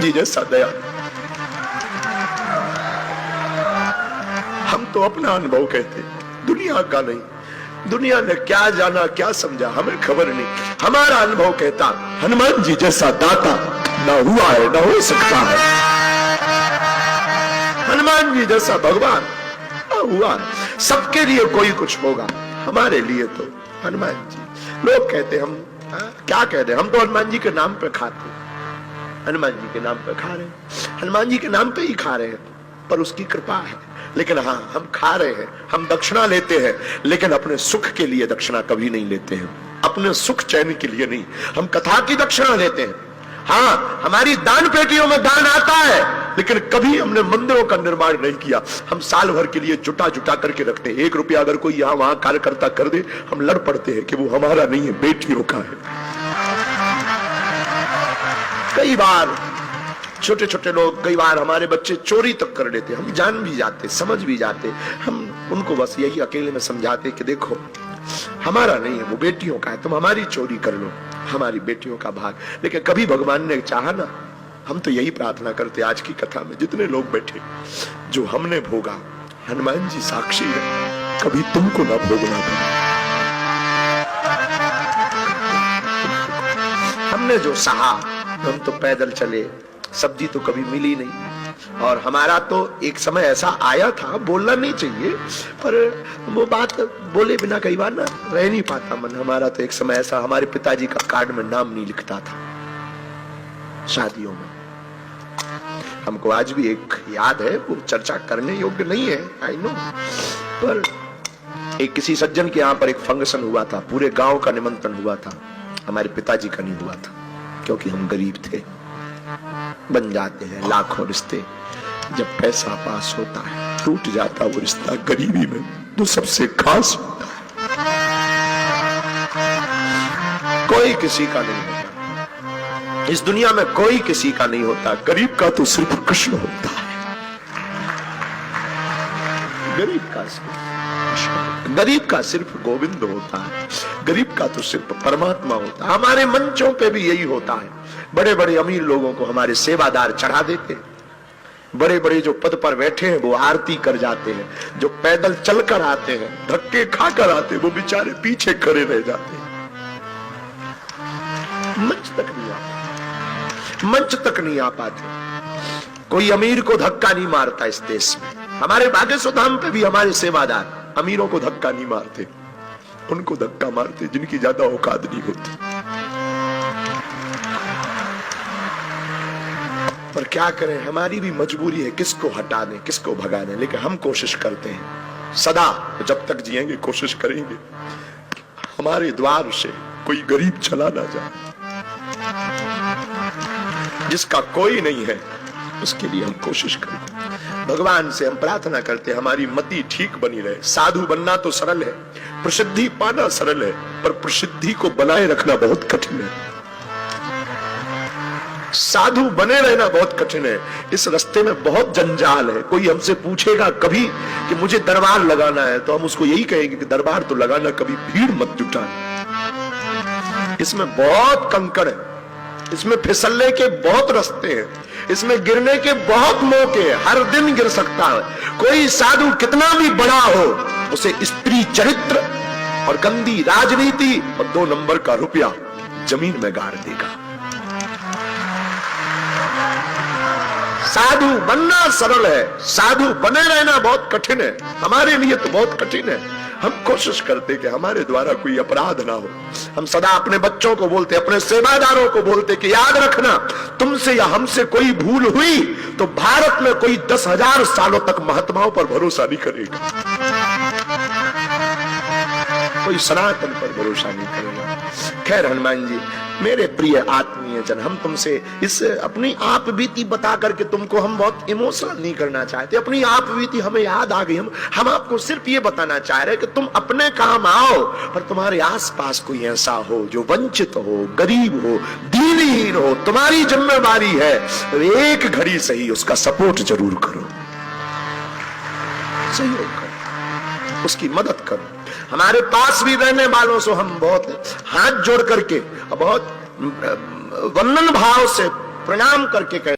जी जैसा दयालु। हम तो अपना अनुभव कहते, दुनिया का नहीं। दुनिया ने क्या जाना क्या समझा हमें खबर नहीं। हमारा अनुभव कहता हनुमान जी जैसा दाता ना हुआ है ना हो सकता है। हनुमान जी जैसा भगवान ना हुआ है। सबके लिए कोई कुछ होगा, हमारे लिए तो हनुमान जी। लोग कहते हम क्या कहते, हम तो हनुमान जी के नाम पे खाते, हनुमान जी के नाम पे खा रहे हैं, हनुमान जी के नाम पे ही खा रहे हैं, पर उसकी कृपा है। लेकिन हाँ, हम खा रहे हैं, हम दक्षिणा लेते हैं, लेकिन अपने सुख के लिए दक्षिणा कभी नहीं लेते हैं, अपने सुख चैन के लिए नहीं। हम कथा की दक्षिणा लेते हैं, हाँ, हमारी दान पेटियों में दान आता है, लेकिन कभी हमने मंदिरों का निर्माण नहीं किया। हम साल भर के लिए जुटा जुटा करके रखते हैं। 1 रुपया अगर कोई यहाँ वहां कार्यकर्ता कर दे, हम लड़ पड़ते हैं कि वो हमारा नहीं है, बेटियों का है। कई बार छोटे छोटे लोग, कई बार हमारे बच्चे चोरी तक कर लेते, हम जान भी जाते, समझ भी जाते, हम उनको बस यही अकेले में समझाते कि देखो हमारा नहीं है, वो बेटियों का है, तुम हमारी चोरी कर लो, हमारी बेटियों का भाग। लेकिन कभी भगवान ने चाहा ना, हम तो यही प्रार्थना करते आज की कथा में जितने लोग बैठे, जो हमने भोगा, हनुमान जी साक्षी है, कभी तुमको ना भोगना पड़े। हमने जो सहा, हम तो पैदल चले, सब्जी तो कभी मिली नहीं, और हमारा तो एक समय ऐसा आया था, बोलना नहीं चाहिए, पर वो बात बोले बिना कई बार ना रह नहीं पाता मन। हमारा तो एक समय ऐसा, हमारे पिताजी का कार्ड में नाम नहीं लिखता था शादियों में। हमको आज भी एक याद है, वो चर्चा करने योग्य नहीं है, आई नो, पर एक किसी सज्जन के यहाँ पर एक फंक्शन हुआ था, पूरे गांव का निमंत्रण हुआ था, हमारे पिताजी का नहीं हुआ था, क्योंकि हम गरीब थे। बन जाते हैं लाखों रिश्ते, जब पैसा पास होता है टूट जाता वो रिश्ता गरीबी में जो सबसे खास होता है। कोई किसी का नहीं होता इस दुनिया में, कोई किसी का नहीं होता। गरीब का तो सिर्फ कृष्ण होता है, गरीब का सिर्फ, गरीब का सिर्फ गोविंद होता है, गरीब का तो सिर्फ परमात्मा होता है। हमारे मंचों पे भी यही होता है। बड़े बड़े अमीर लोगों को हमारे सेवादार चढ़ा देते, बड़े बड़े जो पद पर बैठे हैं वो आरती कर जाते हैं, जो पैदल चलकर आते हैं, धक्के खाकर आते हैं, वो बेचारे पीछे खड़े रह जाते हैं, मंच तक नहीं आते, मंच तक नहीं आ पाते। कोई अमीर को धक्का नहीं मारता इस देश में। हमारे बागेश्वर धाम पे भी हमारे सेवादार अमीरों को धक्का नहीं मारते, उनको धक्का मारते जिनकी ज्यादा औकात नहीं होती। पर क्या करें, हमारी भी मजबूरी है, किसको हटा दें, किसको भगा दें। लेकिन हम कोशिश करते हैं सदा, जब तक जिएंगे कोशिश करेंगे हमारे द्वार से कोई गरीब चला ना जाए। जिसका कोई नहीं है उसके लिए हम कोशिश करें। भगवान से हम प्रार्थना करते, हमारी मति ठीक बनी रहे। साधु बनना तो सरल है, प्रसिद्धि पाना सरल है, पर प्रसिद्धि को बनाए रखना बहुत कठिन है। साधु बने रहना बहुत कठिन है। इस रास्ते में बहुत जंजाल है। कोई हमसे पूछेगा कभी कि मुझे दरबार लगाना है, तो हम उसको यही कहेंगे कि दरबार तो लगाना, कभी भीड़ मत जुटाना। इसमें बहुत कंकड़ है, इसमें फिसलने के बहुत रास्ते हैं, इसमें गिरने के बहुत मौके हैं, हर दिन गिर सकता है। कोई साधु कितना भी बड़ा हो, उसे स्त्री चरित्र और गंदी राजनीति और 2 नंबर का रुपया जमीन में गाड़ देगा। साधु बनना सरल है, साधु बने रहना बहुत कठिन है। हमारे लिए तो बहुत कठिन है। हम कोशिश करते कि हमारे द्वारा कोई अपराध ना हो। हम सदा अपने बच्चों को बोलते, अपने सेवादारों को बोलते कि याद रखना, तुमसे या हमसे कोई भूल हुई तो भारत में कोई 10,000 सालों तक महात्माओं पर भरोसा नहीं करेगा, कोई सनातन पर भरोसा नहीं करेगा। खैर हनुमान जी, मेरे प्रिय आत्मीय जन, हम तुमसे इस अपनी आप बीती बता करके तुमको हम बहुत इमोशनल नहीं करना चाहते। अपनी आप बीती हमें याद आ गई। हम आपको सिर्फ ये बताना चाह रहे कि तुम अपने काम आओ, पर तुम्हारे आसपास कोई ऐसा हो जो वंचित हो, गरीब हो, दीनहीन हो, तुम्हारी जिम्मेवारी है एक घड़ी सही उसका सपोर्ट जरूर करो, सहयोग करो, उसकी मदद करो। हमारे पास भी रहने वालों से हम बहुत हाथ जोड़ करके, बहुत वंदन भाव से प्रणाम करके कहते